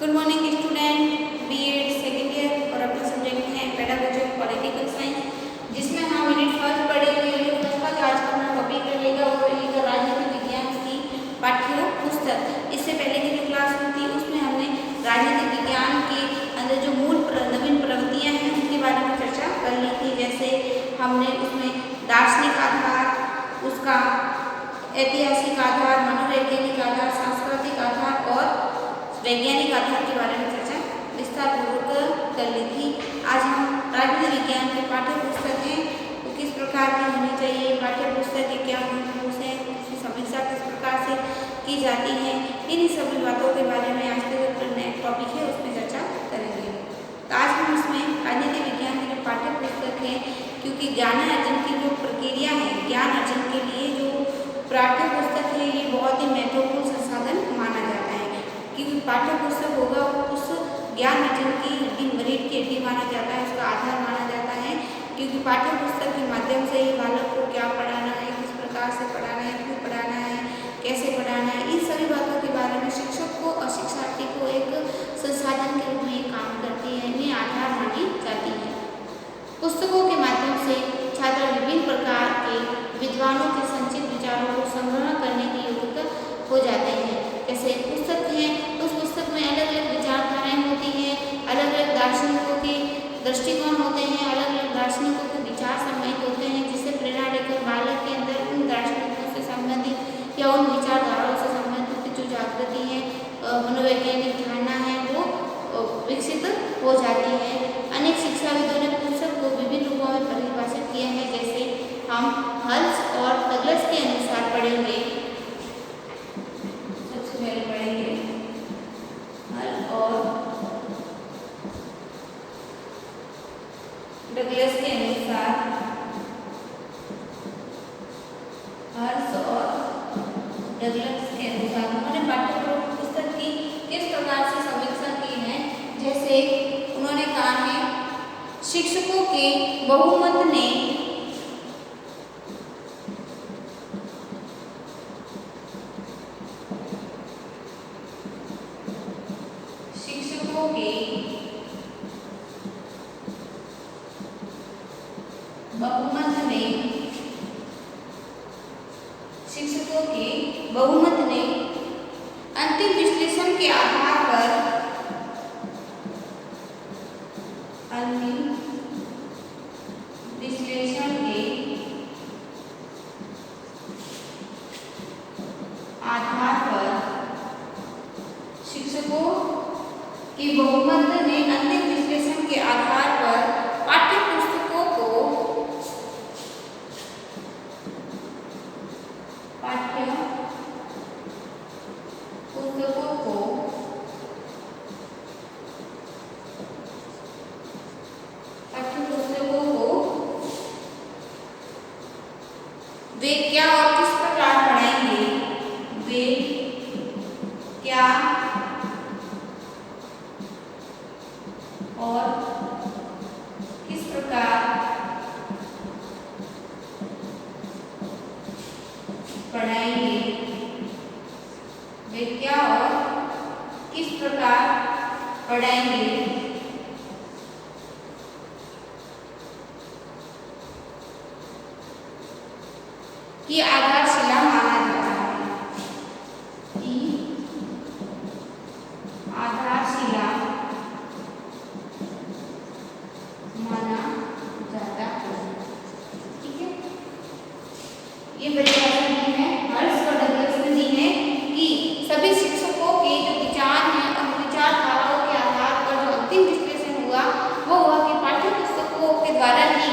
Good morning student, BEd second year और अपना subject है पेडागोजी ऑफ पॉलिटिकल साइंस, जिसमें हम यूनिट फर्स्ट पढ़े हुए। यूनिट फर्स्ट का जो आज का अपना टॉपिक रहेगा वो रहेगा राजनीतिक विज्ञान की पाठ्य पुस्तक। इससे पहले की जो क्लास हुई थी उसमें हमने राजनीतिक विज्ञान के अंदर जो मूल नवीन प्रवृत्तियाँ हैं उनके बारे में चर्चा कर ली थी। जैसे हमने उसमें दार्शनिक आधार, उसका ऐतिहासिक आधार, मनोवैज्ञानिक आधार, सांस्कृतिक आधार और वैज्ञानिक आधार के बारे में चर्चा विस्तार पूर्वक कर ली थी। आज हम राजनीतिक विज्ञान की पाठ्य पुस्तक है वो किस प्रकार की होनी चाहिए, पाठ्य पुस्तक के क्या रूल्स हैं, उसकी समीक्षा किस प्रकार से की जाती है, इन्हीं सभी बातों के बारे में आज के जो नया टॉपिक है उसमें चर्चा करेंगे। तो आज हम इसमें राजनीतिक विज्ञान की जो पाठ्य पुस्तक है, क्योंकि ज्ञान अर्जन की जो प्रक्रिया है, ज्ञान अर्जन के लिए जो पाठ्य पुस्तक है ये बहुत ही महत्वपूर्ण संसाधन माना जाता है। क्योंकि पाठ्य पुस्तक होगा उस ज्ञान अर्जन की हड्डी, मरीज की हड्डी माना जाता है, उसका आधार माना जाता है। क्योंकि पाठ्य पुस्तक के माध्यम से ही बालक को क्या पढ़ाना है, किस प्रकार से पढ़ाना है, क्यों पढ़ाना है, कैसे पढ़ाना है, इन सभी बातों के बारे में शिक्षक को और शिक्षार्थी को एक संसाधन के रूप में काम करती है, इन्हें आधार मानी जाती है। पुस्तकों के माध्यम से छात्र विभिन्न प्रकार के विद्वानों के संचित विचारों को संग्रह करने की योग्यता हो जाते हैं। जैसे पुस्तक है उस पुस्तक में अलग अलग विचारधाराएं होती हैं, अलग अलग दार्शनिकों के दृष्टिकोण होते हैं, अलग अलग दार्शनिकों के विचार सम्मिलित होते हैं, जिससे प्रेरणा लेकर बालक के अंदर उन दार्शनिकों से संबंधित या उन विचारधाराओं से संबंधित जो जागृति है, मनोवैज्ञानिक धारणा है वो विकसित हो जाती है। अनेक शिक्षाविदों ने पुस्तक को विभिन्न रूपों में परिभाषित किया है। जैसे हम हल्स और डगलस के अनुसार पढ़ेंगे। सबसे पहले पढ़ेंगे हल्स और डगलस के अनुसार, हल्स और डगलस के अनुसार उन्होंने पाठ्य पुस्तक की किस प्रकार से समीक्षा की है। जैसे उन्होंने कहा है शिक्षकों के बहुमत ने बहुमत ने अंतिम विश्लेषण के आधार पर शिक्षकों के बहुमत ने अंतिम विश्लेषण के आधार पर पाठ्य पुस्तकों को वे क्या और किस प्रकार पढ़ाएंगे, वे क्या और किस प्रकार पढ़ाएंगे, वे क्या और किस प्रकार पढ़ाएंगे की आधारशिला माना जाता है, की आधारशिला माना जाता है। ठीक है, ये परिभाषा दी है हल्स और डगलस ने दी है कि सभी शिक्षकों के जो विचार हैं और विचारधाराओं के आधार पर जो अंतिम विश्लेषण हुआ वो हुआ कि पाठ्य पुस्तकों के द्वारा ही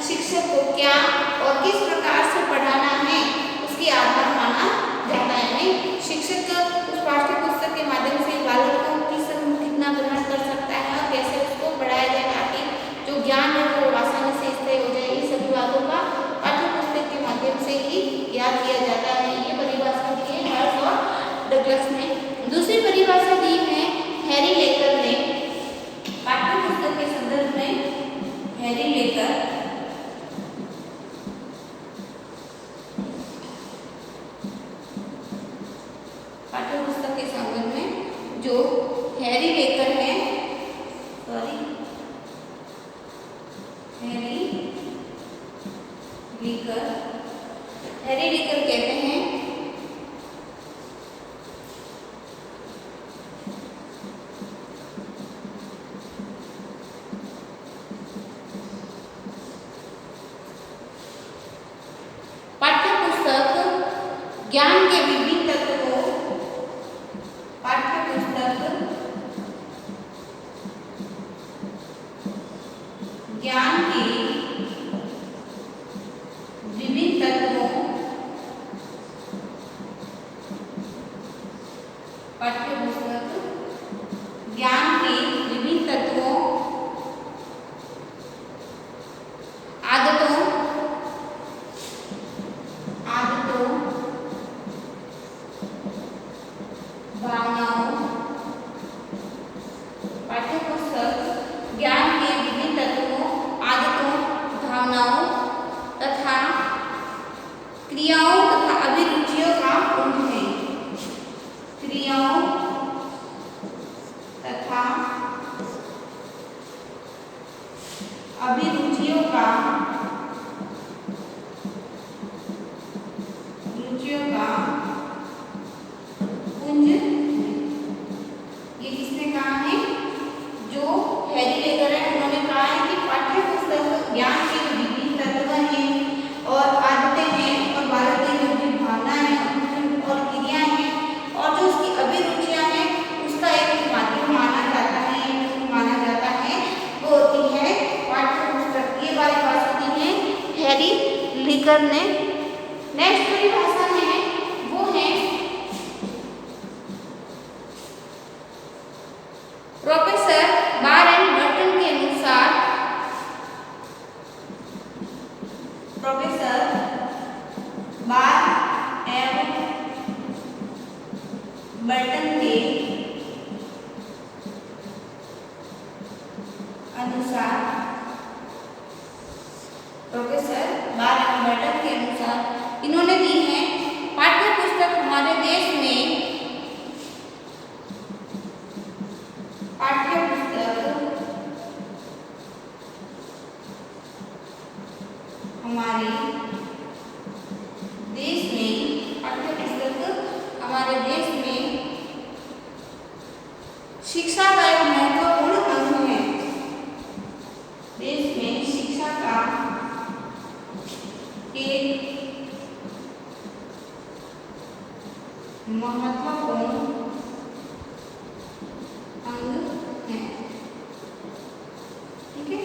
शिक्षक को क्या और किस प्रकार से पढ़ाना है उसकी आधार माना जाता है। शिक्षक उस पाठ्य पुस्तक के माध्यम से बालक को कितना ग्रहण कर सकता है और कैसे उसको पढ़ाया जाए ताकि जो ज्ञान है वो आसानी से स्थायी हो जाए। ये सभी बातों का पाठ्य पुस्तक के माध्यम से ही याद किया जाता है। ये परिभाषा दी है हल्स और डगलस ने। दूसरी परिभाषा दी है हैरी लेकर ने पाठ्य पुस्तक के संदर्भ में। हैरी लेकर पाठ्य पुस्तक के संदर्भ में जो हैरी लेकर है, हैरी लेकर कहते हैं पाठ्यपुस्तक ज्ञान के विभिन्न तत्वों, पाठ्यपुस्तक ज्ञान के विभिन्न तत्वों, पाठ्यपुस्तक ज्ञान के विभिन्न तत्वों, आदतों, भावनाओं, पाठ्यपुस्तक ज्ञान के विभिन्न तत्वों, आदतों, भावनाओं तथा क्रियाओं तथा अभिरुचियों का पुंज है। क्रियाओं तथा अभिरुचियों का पुंज। ये किसने कहा है? जो हैरी लेकर है, उन्होंने कहा है कि पाठ्यपुस्तक ज्ञान के विभिन्न तत्व हैं और आदतें हैं और भारतीय जो भावनाएं हैं और क्रियाएं हैं और जो उसकी अभिरुचियां हैं उसका एक माध्यम माना जाता है, वो होती है पाठ्यपुस्तक। ये वाली बात होती है हैरी लेकर ने। नेक्स्ट परिभाषा है वो है प्रोफेसर बार एंड बर्टन के अनुसार, प्रोफेसर बार एवं बर्टन के अनुसार, प्रोफेसर बार एंड बर्टन के अनुसार इन्होंने दी है पाठ्यपुस्तक हमारे देश में, पाठ्यपुस्तक हमारे देश में, पाठ्यपुस्तक हमारे देश में शिक्षा का एक महत्वपूर्ण अंग है। देश में शिक्षा का एक महत्वपूर्ण अंग है। ठीक है,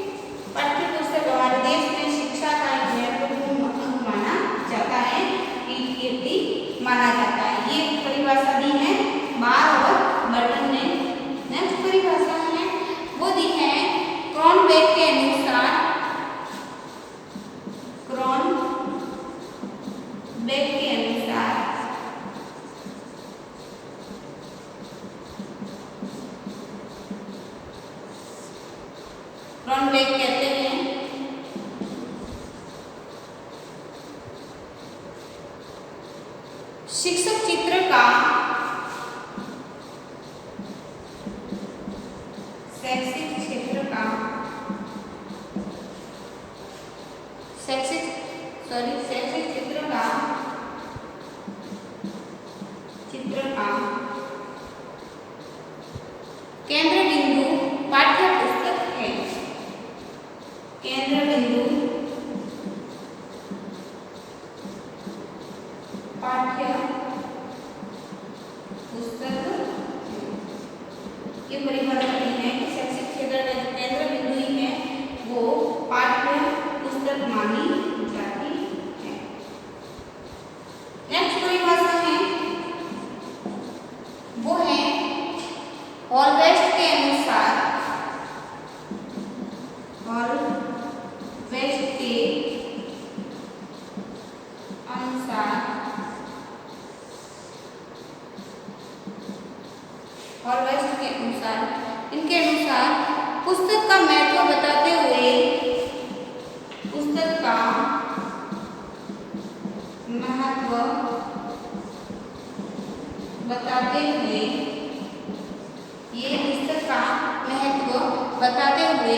पाठ्यपुस्तक हमारे देश में शिक्षा का एक महत्वपूर्ण अंग माना जाता है, माना जाता है। ये परिभाषा दी है बार और बर्टन ने। नेक्स्ट परिभाषा है वो दी है क्रॉनबेक के अनुसार, क्रॉनबेक के अनुसार क्रॉनबेक कहते हैं शिक्षक चित्र का शैक्षिक क्षेत्र का शैक्षिक चित्र का केंद्र बिंदु पाठ्यपुस्तक है। केंद्र बिंदु पाठ्यपुस्तक। ये परिभाषा दी है कि शैक्षिक क्षेत्र का जो केंद्र बिंदु ही है वो पाठ्यपुस्तक मानी जाती है। नेक्स्ट परिभाषा है वो है हॉलवेस्ट के अनुसार, हॉलवेस्ट के अनुसार, हॉलवेस्ट के अनुसार, इनके अनुसार पुस्तक का महत्व बताते हुए, पुस्तक का महत्व बताते हुए ये बताते हुए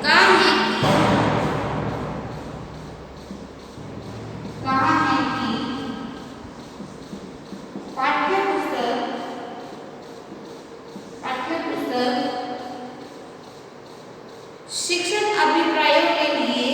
कहा है कि पाठ्य पुस्तक शिक्षण अभिप्रायों के लिए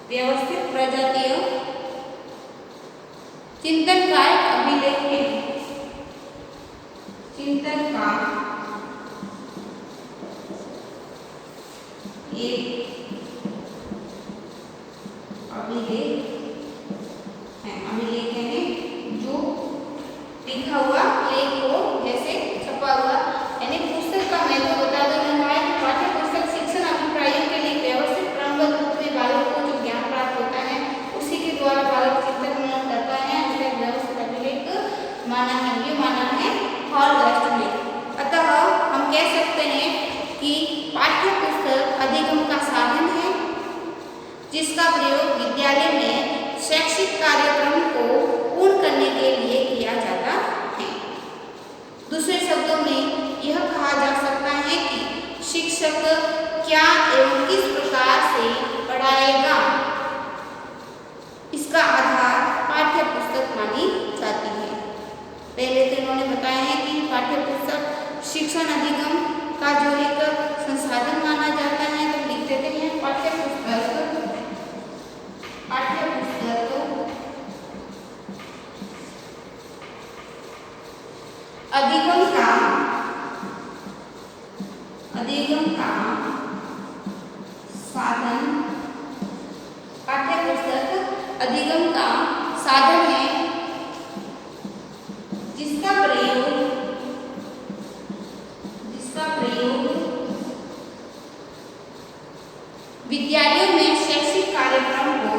व्यवस्थित प्रजातीय चिंतन का एक अभिलेख है। चिंतन का एक अभिलेख है। अभिलेख यानी जो लिखा हुआ लेख हो, जैसे छपा हुआ, यानी पुस्तक का महत्व बता दो। पाठ्य पुस्तक शिक्षण अभिप्रायों के लिए व्यवस्थित क्रमबद्ध रूप में बालक को जो ज्ञान प्राप्त होता है उसी के द्वारा बालक चिंतन मनन करता है, उसे व्यवस्थित अभिलेख माना है। ये माना है हॉल राष्ट्रलेख। अतः हम कह सकते हैं कि पाठ्य पुस्तक अधिगम का साधन है जिसका प्रयोग विद्यालय में शैक्षिक कार्यक्रम को पूर्ण करने के लिए किया जाता है। दूसरे शब्दों में यह कहा जा सकता है कि शिक्षक क्या एवं किस प्रकार से पढ़ाएगा, इसका आधार पाठ्य पुस्तक मानी जाती है। पहले तो इन्होंने बताया है कि पाठ्य पुस्तक शिक्षण अधिगम का जो एक संसाधन माना जाता है, तो लिख देते हैं पाठ्य पुस्तक अधिगम का साधन। पाठ्य पुस्तक अधिगम का साधन है जिसका प्रयोग विद्यालयों में शैक्षिक कार्यक्रम को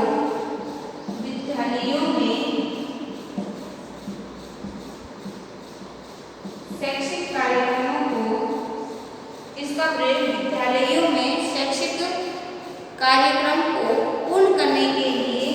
विद्यालयों में शैक्षिक कार्यक्रम को पूर्ण करने के लिए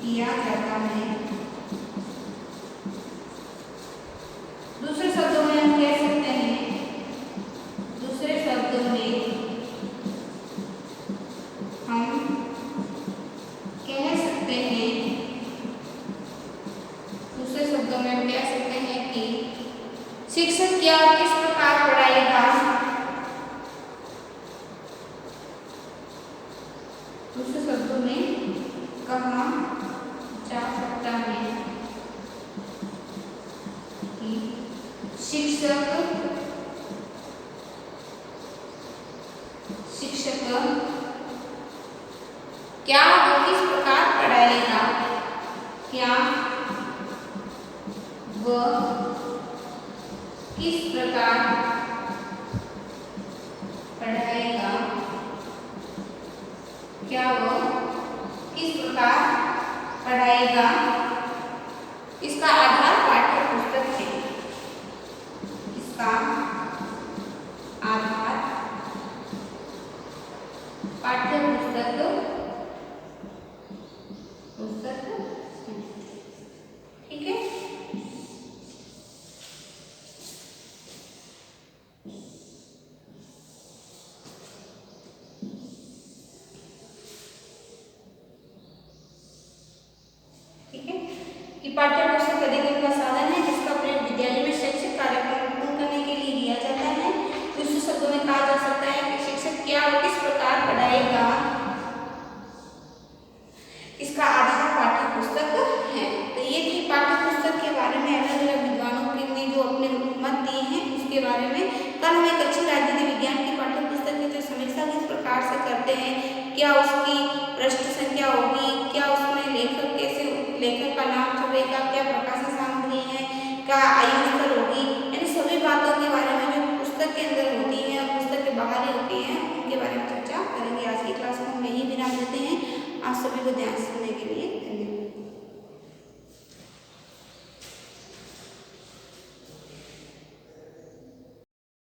किया जाता है। दूसरे शब्दों में हम कह सकते हैं कि शिक्षक क्या किस प्रकार पढ़ाएगा। दूसरे शब्दों में कहा जा सकता है कि शिक्षक क्या वो किस प्रकार पढ़ाएगा, क्या वह किस प्रकार पढ़ाएगा, इसका आधार पाठ्य पुस्तक है। पाठ्य पुस्तक ठीक है। कि पाठ्य पुस्तक अधिगम का साधन है जिसका प्रयोग विद्यालय में शैक्षिक कार्यक्रम पूर्ण करने के लिए किया जाता है। दूसरे शब्दों में कहा जा सकता है कि शिक्षक क्या और किस प्रकार पढ़ाएगा, इसका आधार पाठ्य पुस्तक है। तो ये थी पाठ्य पुस्तक के बारे में अलग अलग विद्वानों ने उसके बारे में कल हम एक अच्छी राजनीति विज्ञान की पाठ्य पुस्तक की जो समीक्षा किस प्रकार से करते हैं, क्या उसकी पृष्ठ संख्या होगी, क्या उसमें लेखक कैसे, लेखक का नाम छपेगा, क्या प्रकाशन सामग्री है, क्या आयु स्तर होगी, इन सभी बातों के बारे में जो पुस्तक के अंदर होती है और पुस्तक के बाहर ही होती है उनके बारे में चर्चा करेंगे। आज की क्लास को हम यही विराम देते हैं। आप सभी को ध्यान से सुनने के लिए धन्यवाद।